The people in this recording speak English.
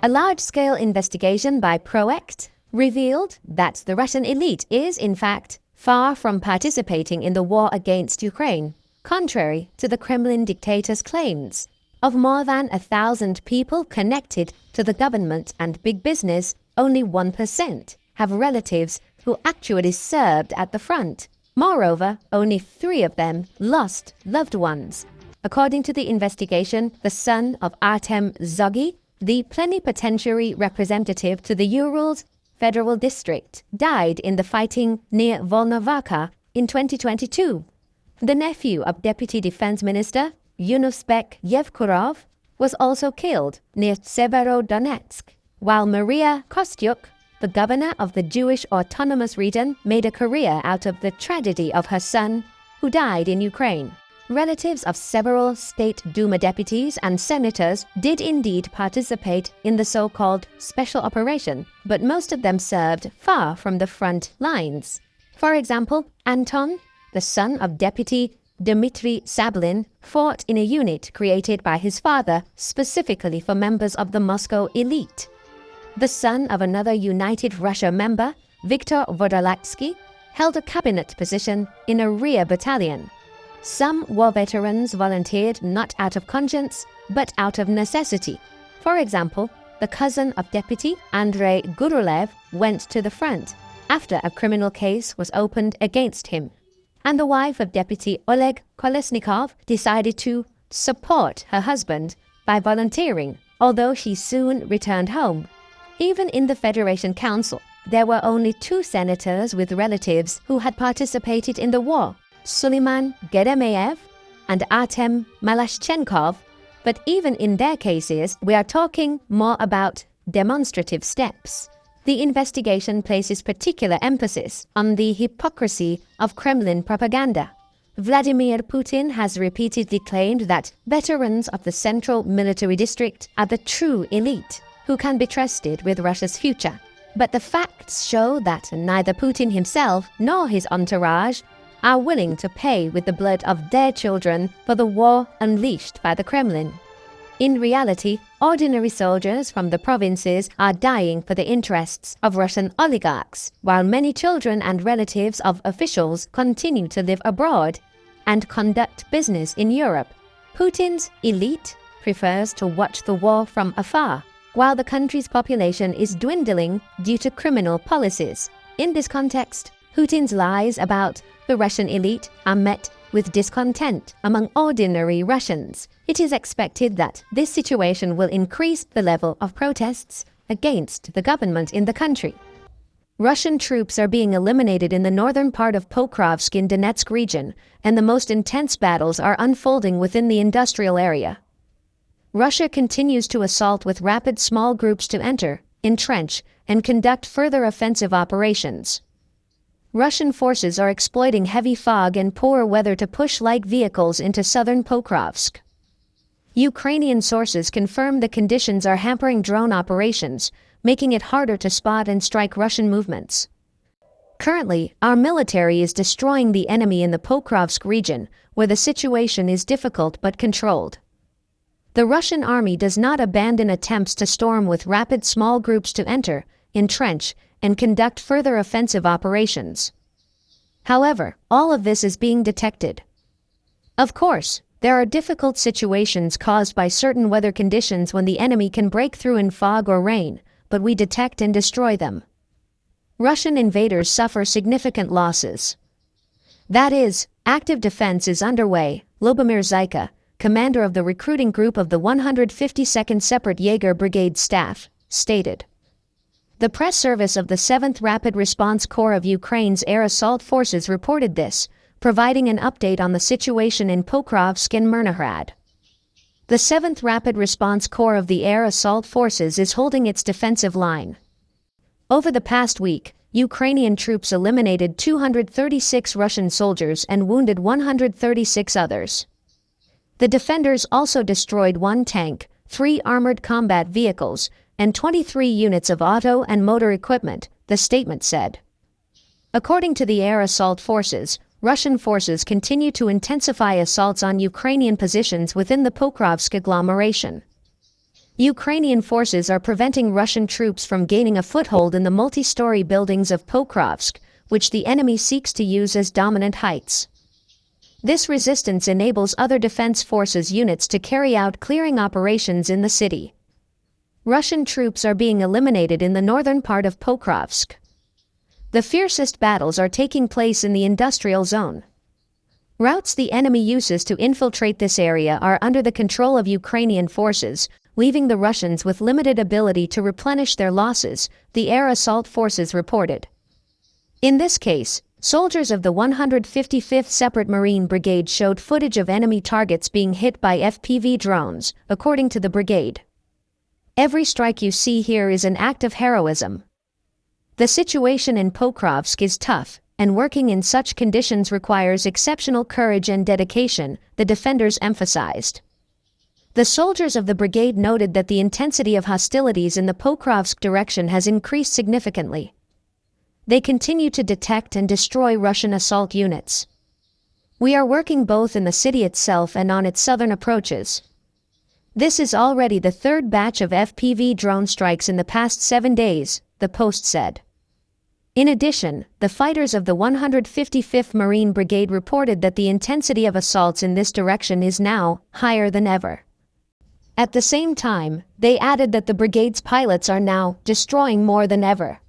A large-scale investigation by Proact revealed that the Russian elite is, in fact, far from participating in the war against Ukraine, contrary to the Kremlin dictator's claims. Of more than 1,000 people connected to the government and big business, only 1% have relatives who actually served at the front. Moreover, only 3 of them lost loved ones. According to the investigation, the son of Artem Zogi, the plenipotentiary representative to the Urals Federal District, died in the fighting near Volnovakha in 2022. The nephew of Deputy Defense Minister Yunusbek Yevkurov was also killed near Severodonetsk, while Maria Kostyuk, the governor of the Jewish Autonomous Region, made a career out of the tragedy of her son, who died in Ukraine. Relatives of several State Duma deputies and senators did indeed participate in the so-called special operation, but most of them served far from the front lines. For example, Anton, the son of Deputy Dmitry Sablin, fought in a unit created by his father specifically for members of the Moscow elite. The son of another United Russia member, Viktor Vodolatsky, held a cabinet position in a rear battalion. Some war veterans volunteered not out of conscience, but out of necessity. For example, the cousin of Deputy Andrei Gurulev went to the front after a criminal case was opened against him. And the wife of Deputy Oleg Kolesnikov decided to support her husband by volunteering, although she soon returned home. Even in the Federation Council, there were only 2 senators with relatives who had participated in the war, Suleiman Geremeyev and Artem Malashchenkov, but even in their cases, we are talking more about demonstrative steps. The investigation places particular emphasis on the hypocrisy of Kremlin propaganda. Vladimir Putin has repeatedly claimed that veterans of the Central Military District are the true elite who can be trusted with Russia's future. But the facts show that neither Putin himself nor his entourage are willing to pay with the blood of their children for the war unleashed by the Kremlin. In reality, ordinary soldiers from the provinces are dying for the interests of Russian oligarchs, while many children and relatives of officials continue to live abroad and conduct business in Europe. Putin's elite prefers to watch the war from afar, while the country's population is dwindling due to criminal policies. In this context, Putin's lies about the Russian elite are met with discontent among ordinary Russians. It is expected that this situation will increase the level of protests against the government in the country. Russian troops are being eliminated in the northern part of Pokrovsk in Donetsk region, and the most intense battles are unfolding within the industrial area. Russia continues to assault with rapid small groups to enter, entrench, and conduct further offensive operations. Russian forces are exploiting heavy fog and poor weather to push light vehicles into southern Pokrovsk. Ukrainian sources confirm the conditions are hampering drone operations, making it harder to spot and strike Russian movements. Currently, our military is destroying the enemy in the Pokrovsk region, where the situation is difficult but controlled. The Russian army does not abandon attempts to storm with rapid small groups to enter, entrench, and conduct further offensive operations. However, all of this is being detected. Of course, there are difficult situations caused by certain weather conditions when the enemy can break through in fog or rain, but we detect and destroy them. Russian invaders suffer significant losses. That is, active defense is underway, Lubomir Zyka, commander of the recruiting group of the 152nd Separate Jaeger Brigade staff, stated. The press service of the 7th Rapid Response Corps of Ukraine's Air Assault Forces reported this, providing an update on the situation in Pokrovsk and Myrnohrad. The 7th Rapid Response Corps of the Air Assault Forces is holding its defensive line. Over the past week, Ukrainian troops eliminated 236 Russian soldiers and wounded 136 others. The defenders also destroyed 1 tank, 3 armored combat vehicles, and 23 units of auto and motor equipment, the statement said. According to the Air Assault Forces, Russian forces continue to intensify assaults on Ukrainian positions within the Pokrovsk agglomeration. Ukrainian forces are preventing Russian troops from gaining a foothold in the multi-story buildings of Pokrovsk, which the enemy seeks to use as dominant heights. This resistance enables other defense forces units to carry out clearing operations in the city. Russian troops are being eliminated in the northern part of Pokrovsk. The fiercest battles are taking place in the industrial zone. Routes the enemy uses to infiltrate this area are under the control of Ukrainian forces, leaving the Russians with limited ability to replenish their losses, the air assault forces reported. In this case, soldiers of the 155th Separate Marine Brigade showed footage of enemy targets being hit by FPV drones, according to the brigade. Every strike you see here is an act of heroism. The situation in Pokrovsk is tough, and working in such conditions requires exceptional courage and dedication, the defenders emphasized. The soldiers of the brigade noted that the intensity of hostilities in the Pokrovsk direction has increased significantly. They continue to detect and destroy Russian assault units. We are working both in the city itself and on its southern approaches. This is already the third batch of FPV drone strikes in the past 7 days, the Post said. In addition, the fighters of the 155th Marine Brigade reported that the intensity of assaults in this direction is now higher than ever. At the same time, they added that the brigade's pilots are now destroying more than ever.